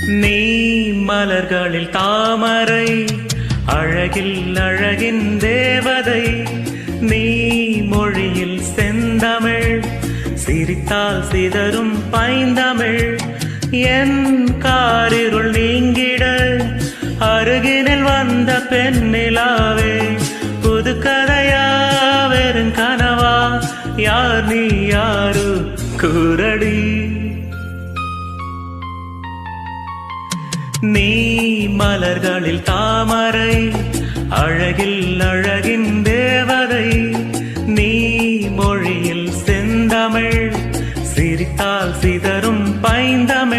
நீ மலர்களில் தாமரை, அழகில் அழகின் தேவதை. நீ மொழியில் செந்தமிழ், சிரித்தால் சிதறும் பைந்தமிழ். என் காரிருள் நீங்கிட அருகினில் வந்த பெண்ணிலாவே. புது கதையா வெறும் கனவா, யார் நீ யாரு கூரடி. நீ மலர்களில் தாமரை, அழகில் அழகின் தேவதை. நீ மொழியில் செந்தமிழ், சிரித்தால் சிதறும் பைந்தமிழ்.